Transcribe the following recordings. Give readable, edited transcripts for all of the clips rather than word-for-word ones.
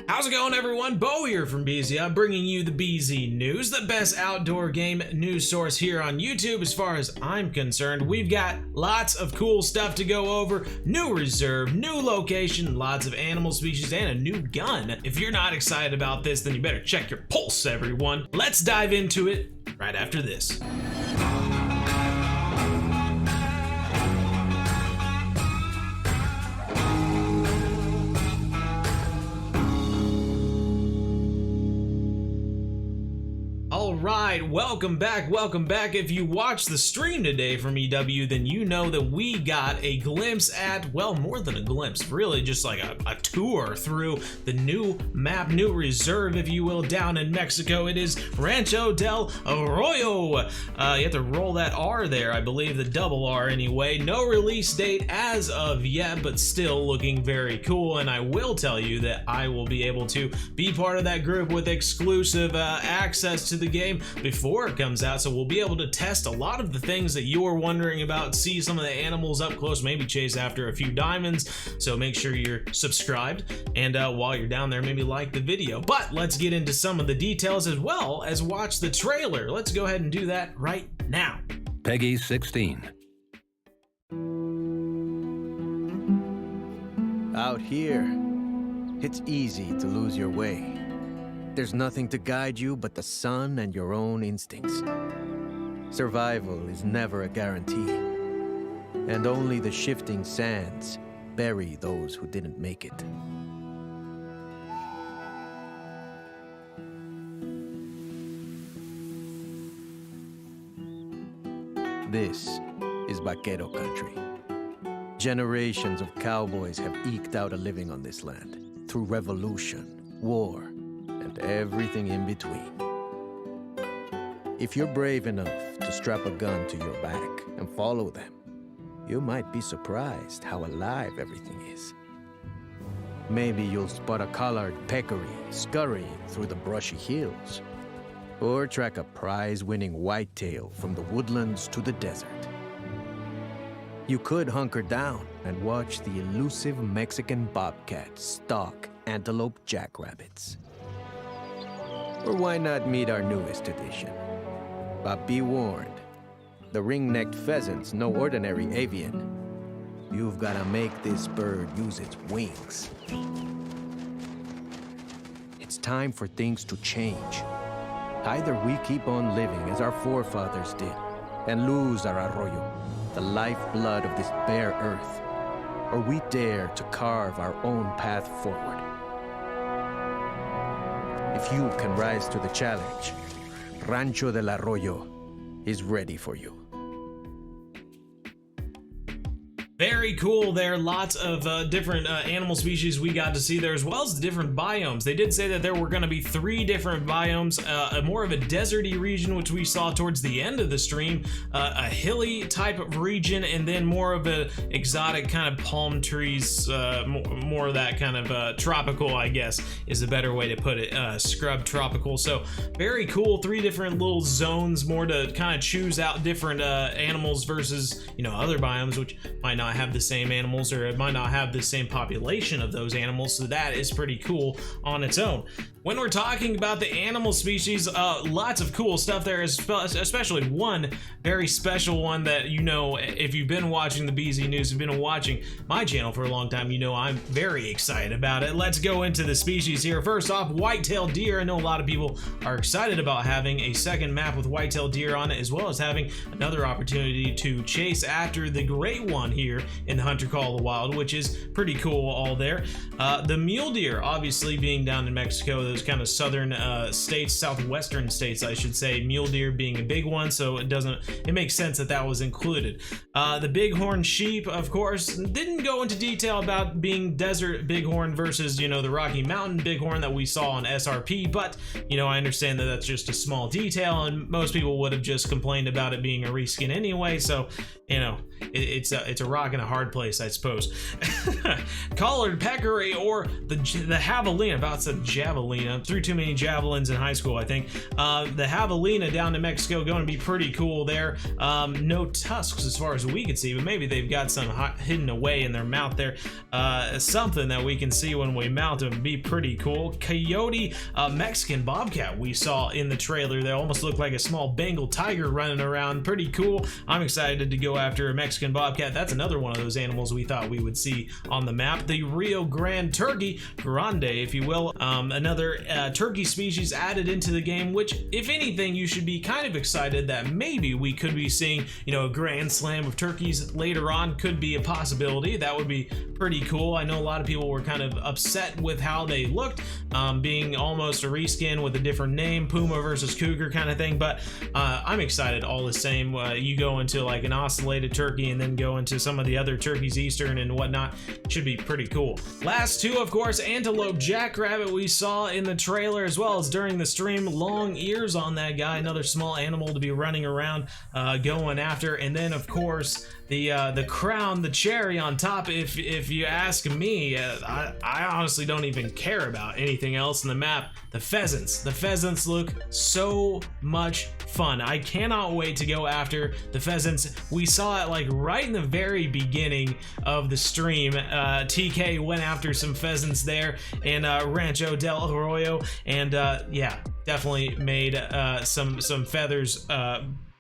How's it going, everyone? Bo here from BZNews, bringing you the BZNews, the best outdoor game news source here on YouTube as far as I'm concerned. We've got lots of cool stuff to go over, new reserve, new location, lots of animal species, and a new gun. If you're not excited about this, then you better check your pulse, everyone. Let's dive into it right after this. Alright, welcome back. If you watched the stream today from EW, then you know that we got a glimpse at, well, more than a glimpse, really just like a tour through the new map, new reserve, if you will, down in Mexico. It is Rancho Del Arroyo. You have to roll that R there, I believe, the double R anyway. No release date as of yet, but still looking very cool, and I will tell you that I will be able to be part of that group with exclusive access to the game before it comes out, so we'll be able to test a lot of the things that you were wondering about, see some of the animals up close, maybe chase after a few diamonds. So make sure you're subscribed, and while you're down there, maybe like the video. But let's get into some of the details as well as watch the trailer. Let's go ahead and do that right now. Peggy 16. Out here, it's easy to lose your way. There's nothing to guide you but the sun and your own instincts. Survival is never a guarantee, and only the shifting sands bury those who didn't make it. This is Vaquero country. Generations of cowboys have eked out a living on this land through revolution, war, and everything in between. If you're brave enough to strap a gun to your back and follow them, you might be surprised how alive everything is. Maybe you'll spot a collared peccary scurrying through the brushy hills, or track a prize-winning whitetail from the woodlands to the desert. You could hunker down and watch the elusive Mexican bobcat stalk antelope jackrabbits. Or why not meet our newest addition? But be warned, the ring-necked pheasant's no ordinary avian. You've got to make this bird use its wings. It's time for things to change. Either we keep on living as our forefathers did and lose our arroyo, the lifeblood of this bare earth, or we dare to carve our own path forward. If you can rise to the challenge, Rancho Del Arroyo is ready for you. Very cool there. Lots of different animal species we got to see there, as well as the different biomes. They did say that there were going to be 3 different biomes, more of a deserty region, which we saw towards the end of the stream, a hilly type of region, and then more of a exotic kind of palm trees, more of that kind of tropical, I guess, is a better way to put it, scrub tropical. So very cool. 3 different little zones, more to kind of choose out different animals versus, you know, other biomes, which might not have the same animals, or it might not have the same population of those animals, so that is pretty cool on its own. When we're talking about the animal species, lots of cool stuff there, especially one very special one that, you know, if you've been watching the BZNews, you've been watching my channel for a long time, you know I'm very excited about it. Let's go into the species here. First off, white-tailed deer. I know a lot of people are excited about having a second map with white-tailed deer on it, as well as having another opportunity to chase after the great one here in the Hunter Call of the Wild, which is pretty cool all there. The mule deer, obviously being down in Mexico, those kind of southern states, southwestern states, I should say, mule deer being a big one, so it makes sense that that was included. The bighorn sheep, of course, didn't go into detail about being desert bighorn versus, you know, the Rocky Mountain bighorn that we saw on SRP, but, you know, I understand that that's just a small detail, and most people would have just complained about it being a reskin anyway, so, you know, it's a rock and a hard place, I suppose. Collared peccary, or the javelina, about to say javelina, javelina. Threw too many javelins in high school, I think. The javelina down in Mexico going to be pretty cool there. No tusks as far as we can see, but maybe they've got some hidden away in their mouth there. Something that we can see when we mount them, be pretty cool. Coyote, Mexican bobcat we saw in the trailer. They almost look like a small Bengal tiger running around. Pretty cool. I'm excited to go after a Mexican bobcat. That's another one of those animals we thought we would see on the map. The Rio Grande turkey, grande if you will, another turkey species added into the game, which if anything you should be kind of excited that maybe we could be seeing, you know, a grand slam of turkeys later on. Could be a possibility. That would be pretty cool. I know a lot of people were kind of upset with how they looked, being almost a reskin with a different name, Puma versus Cougar kind of thing, but I'm excited all the same. You go into like an ocellated turkey and then go into some of the other turkeys, eastern and whatnot. Should be pretty cool. Last two, of course, antelope jackrabbit we saw in the trailer as well as during the stream. Long ears on that guy, another small animal to be running around going after. And then of course the crown, the cherry on top, if you ask me, I honestly don't even care about anything else in the map. The pheasants. The pheasants look so much fun. I cannot wait to go after the pheasants. We saw it like right in the very beginning of the stream. TK went after some pheasants there in Rancho Del Arroyo, and yeah, definitely made some feathers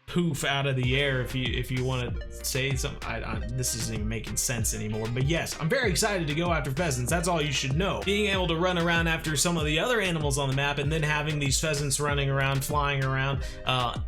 poof out of the air, if you want to say something. This isn't even making sense anymore, but yes, I'm very excited to go after pheasants. That's all you should know. Being able to run around after some of the other animals on the map and then having these pheasants running around, flying around,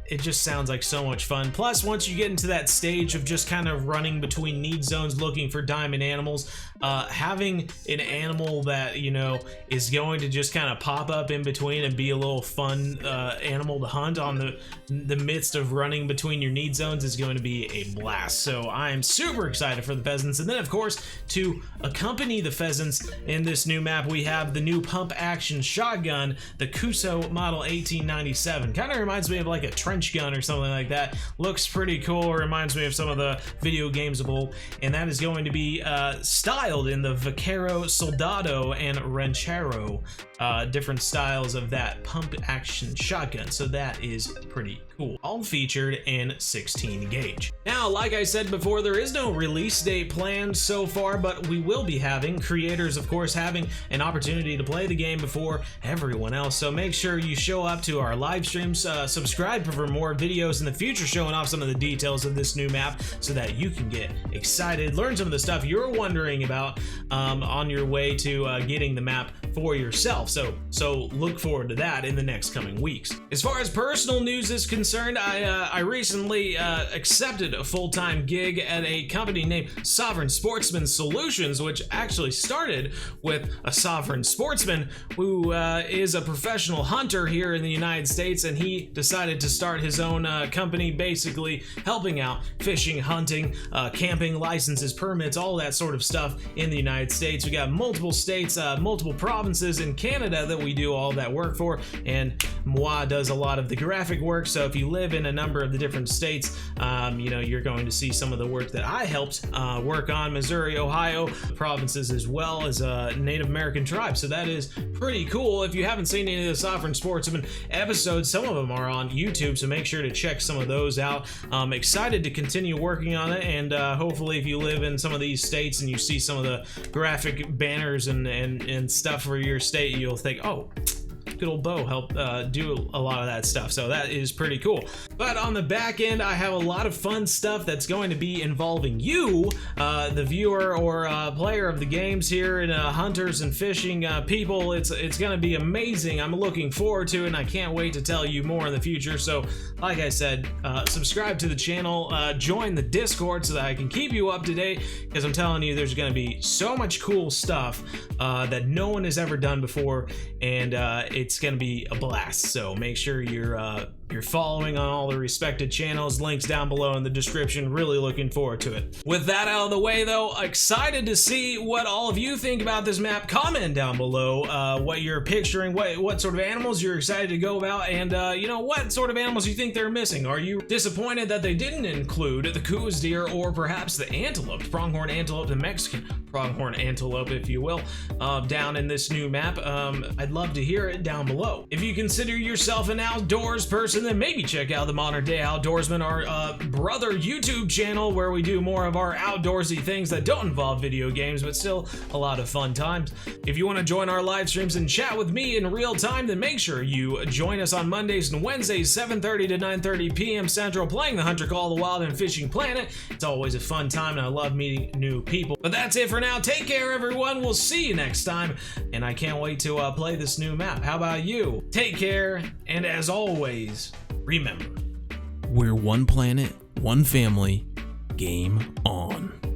it just sounds like so much fun. Plus, once you get into that stage of just kind of running between need zones looking for diamond animals, having an animal that, you know, is going to just kind of pop up in between and be a little fun animal to hunt on the midst of running between your need zones is going to be a blast. So I'm super excited for the pheasants. And then of course, to accompany the pheasants in this new map, we have the new pump action shotgun, the Kuso model 1897. Kind of reminds me of like a trench gun or something like that. Looks pretty cool. Reminds me of some of the video games of old. And that is going to be styled in the Vaquero, Soldado, and Ranchero, different styles of that pump action shotgun. So that is pretty cool. All featured in 16 gauge. Now, like I said before, there is no release date planned so far, but we will be having creators, of course, having an opportunity to play the game before everyone else. So make sure you show up to our live streams, subscribe for more videos in the future showing off some of the details of this new map so that you can get excited, learn some of the stuff you're wondering about on your way to getting the map for yourself. So look forward to that in the next coming weeks. As far as personal news is concerned, I recently accepted a full-time gig at a company named Sovereign Sportsman Solutions, which actually started with a sovereign sportsman who is a professional hunter here in the United States, and he decided to start his own company, basically helping out fishing, hunting, camping, licenses, permits, all that sort of stuff in the United States. We got multiple states, multiple provinces in Canada that we do all that work for, and Moi does a lot of the graphic work. So if you live in a number of the different states, you know, you're going to see some of the work that I helped work on. Missouri, Ohio, provinces, as well as Native American tribes. So that is pretty cool. If you haven't seen any of the Sovereign Sportsman episodes, some of them are on YouTube, so make sure to check some of those out. I'm excited to continue working on it, and hopefully if you live in some of these states and you see some of the graphic banners and stuff for your state, you'll think, oh, good old Bo helped do a lot of that stuff. So that is pretty cool. But on the back end, I have a lot of fun stuff that's going to be involving you, the viewer or player of the games here, and hunters and fishing people. It's going to be amazing. I'm looking forward to it, and I can't wait to tell you more in the future. So like I said, subscribe to the channel, join the Discord so that I can keep you up to date, because I'm telling you, there's going to be so much cool stuff that no one has ever done before, and it's going to be a blast. So make sure you're you're following on all the respected channels. Links down below in the description. Really looking forward to it. With that out of the way though, excited to see what all of you think about this map. Comment down below what you're picturing, what sort of animals you're excited to go about, and you know, what sort of animals you think they're missing. Are you disappointed that they didn't include the Coues deer or perhaps the antelope, pronghorn antelope, the Mexican pronghorn antelope, if you will, down in this new map? I'd love to hear it down below. If you consider yourself an outdoors person, then maybe check out the Modern Day Outdoorsman, our brother YouTube channel, where we do more of our outdoorsy things that don't involve video games, but still a lot of fun times. If you want to join our live streams and chat with me in real time, then make sure you join us on Mondays and Wednesdays, 7:30 to 9:30 p.m. Central, playing the Hunter Call of the Wild and Fishing Planet. It's always a fun time, and I love meeting new people. But that's it for now. Take care, everyone. We'll see you next time, and I can't wait to play this new map. How about you? Take care, and as always, remember, we're one planet, one family. Game on.